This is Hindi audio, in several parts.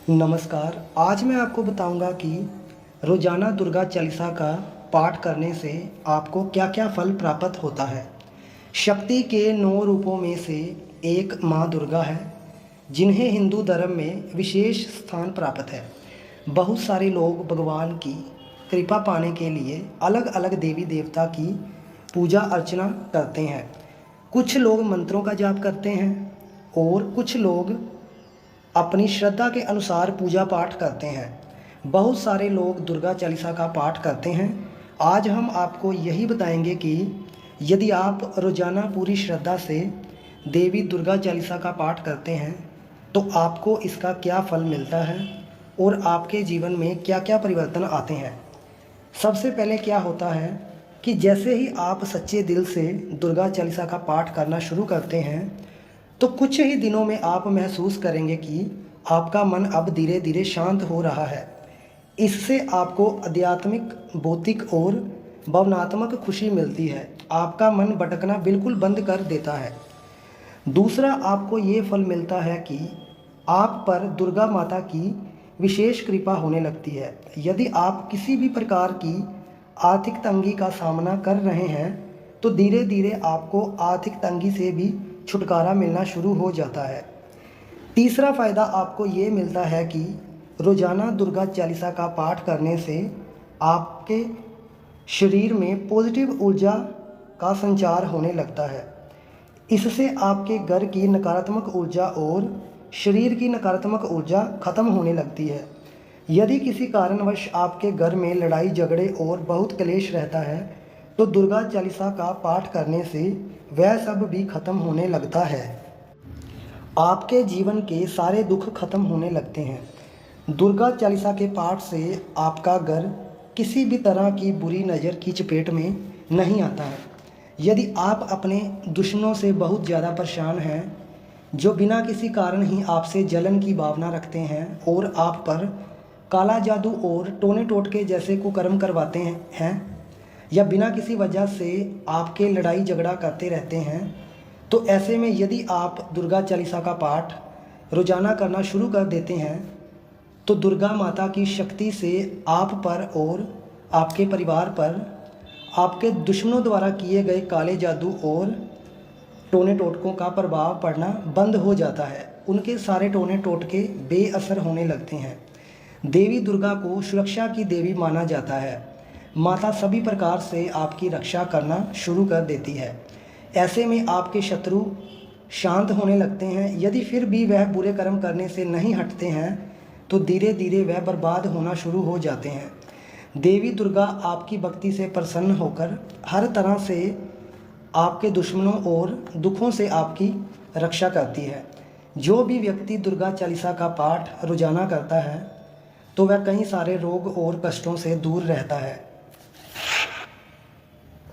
नमस्कार। आज मैं आपको बताऊंगा कि रोज़ाना दुर्गा चालीसा का पाठ करने से आपको क्या-क्या फल प्राप्त होता है। शक्ति के 9 रूपों में से एक माँ दुर्गा है, जिन्हें हिंदू धर्म में विशेष स्थान प्राप्त है। बहुत सारे लोग भगवान की कृपा पाने के लिए अलग-अलग देवी देवता की पूजा अर्चना करते हैं। कुछ लोग मंत्रों का जाप करते हैं और कुछ लोग अपनी श्रद्धा के अनुसार पूजा पाठ करते हैं। बहुत सारे लोग दुर्गा चालीसा का पाठ करते हैं। आज हम आपको यही बताएंगे कि यदि आप रोज़ाना पूरी श्रद्धा से देवी दुर्गा चालीसा का पाठ करते हैं तो आपको इसका क्या फल मिलता है और आपके जीवन में क्या क्या परिवर्तन आते हैं। सबसे पहले क्या होता है कि जैसे ही आप सच्चे दिल से दुर्गा चालीसा का पाठ करना शुरू करते हैं तो कुछ ही दिनों में आप महसूस करेंगे कि आपका मन अब धीरे धीरे शांत हो रहा है। इससे आपको आध्यात्मिक, भौतिक और भावनात्मक खुशी मिलती है। आपका मन भटकना बिल्कुल बंद कर देता है। दूसरा, आपको ये फल मिलता है कि आप पर दुर्गा माता की विशेष कृपा होने लगती है। यदि आप किसी भी प्रकार की आर्थिक तंगी का सामना कर रहे हैं तो धीरे धीरे आपको आर्थिक तंगी से भी छुटकारा मिलना शुरू हो जाता है। तीसरा फ़ायदा आपको ये मिलता है कि रोज़ाना दुर्गा चालीसा का पाठ करने से आपके शरीर में पॉजिटिव ऊर्जा का संचार होने लगता है। इससे आपके घर की नकारात्मक ऊर्जा और शरीर की नकारात्मक ऊर्जा खत्म होने लगती है। यदि किसी कारणवश आपके घर में लड़ाई झगड़े और बहुत क्लेश रहता है तो दुर्गा चालीसा का पाठ करने से वह सब भी खत्म होने लगता है। आपके जीवन के सारे दुख खत्म होने लगते हैं। दुर्गा चालीसा के पाठ से आपका घर किसी भी तरह की बुरी नज़र की चपेट में नहीं आता है। यदि आप अपने दुश्मनों से बहुत ज़्यादा परेशान हैं, जो बिना किसी कारण ही आपसे जलन की भावना रखते हैं और आप पर काला जादू और टोने टोटके जैसे कुकर्म करवाते हैं या बिना किसी वजह से आपके लड़ाई झगड़ा करते रहते हैं, तो ऐसे में यदि आप दुर्गा चालीसा का पाठ रोज़ाना करना शुरू कर देते हैं तो दुर्गा माता की शक्ति से आप पर और आपके परिवार पर आपके दुश्मनों द्वारा किए गए काले जादू और टोने टोटकों का प्रभाव पड़ना बंद हो जाता है। उनके सारे टोने टोटके बेअसर होने लगते हैं। देवी दुर्गा को सुरक्षा की देवी माना जाता है। माता सभी प्रकार से आपकी रक्षा करना शुरू कर देती है। ऐसे में आपके शत्रु शांत होने लगते हैं। यदि फिर भी वह बुरे कर्म करने से नहीं हटते हैं तो धीरे धीरे वह बर्बाद होना शुरू हो जाते हैं। देवी दुर्गा आपकी भक्ति से प्रसन्न होकर हर तरह से आपके दुश्मनों और दुखों से आपकी रक्षा करती है। जो भी व्यक्ति दुर्गा चालीसा का पाठ रोज़ाना करता है तो वह कई सारे रोग और कष्टों से दूर रहता है।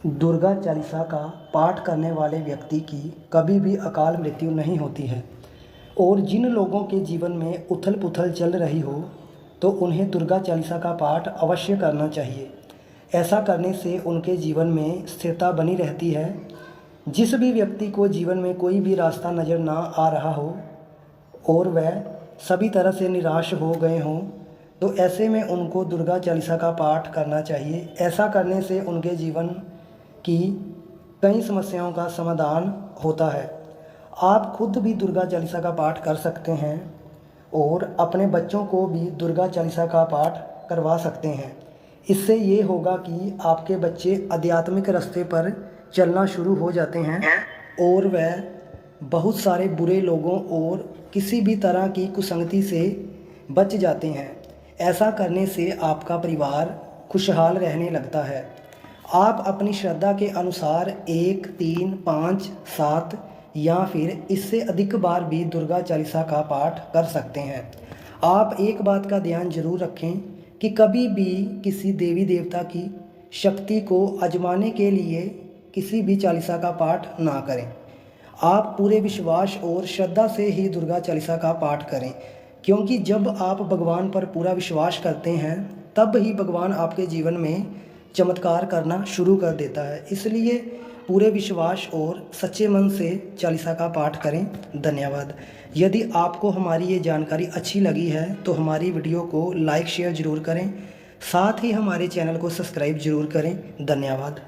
दुर्गा चालीसा का पाठ करने वाले व्यक्ति की कभी भी अकाल मृत्यु नहीं होती है। और जिन लोगों के जीवन में उथल पुथल चल रही हो तो उन्हें दुर्गा चालीसा का पाठ अवश्य करना चाहिए। ऐसा करने से उनके जीवन में स्थिरता बनी रहती है। जिस भी व्यक्ति को जीवन में कोई भी रास्ता नज़र ना आ रहा हो और वह सभी तरह से निराश हो गए हों तो ऐसे में उनको दुर्गा चालीसा का पाठ करना चाहिए। ऐसा करने से उनके जीवन की कई समस्याओं का समाधान होता है। आप खुद भी दुर्गा चालीसा का पाठ कर सकते हैं और अपने बच्चों को भी दुर्गा चालीसा का पाठ करवा सकते हैं। इससे ये होगा कि आपके बच्चे आध्यात्मिक रास्ते पर चलना शुरू हो जाते हैं और वह बहुत सारे बुरे लोगों और किसी भी तरह की कुसंगति से बच जाते हैं। ऐसा करने से आपका परिवार खुशहाल रहने लगता है। आप अपनी श्रद्धा के अनुसार 1, 3, 5, 7 या फिर इससे अधिक बार भी दुर्गा चालीसा का पाठ कर सकते हैं। आप एक बात का ध्यान जरूर रखें कि कभी भी किसी देवी देवता की शक्ति को आजमाने के लिए किसी भी चालीसा का पाठ ना करें। आप पूरे विश्वास और श्रद्धा से ही दुर्गा चालीसा का पाठ करें, क्योंकि जब आप भगवान पर पूरा विश्वास करते हैं तब ही भगवान आपके जीवन में चमत्कार करना शुरू कर देता है। इसलिए पूरे विश्वास और सच्चे मन से चालीसा का पाठ करें। धन्यवाद। यदि आपको हमारी ये जानकारी अच्छी लगी है तो हमारी वीडियो को लाइक शेयर ज़रूर करें, साथ ही हमारे चैनल को सब्सक्राइब ज़रूर करें। धन्यवाद।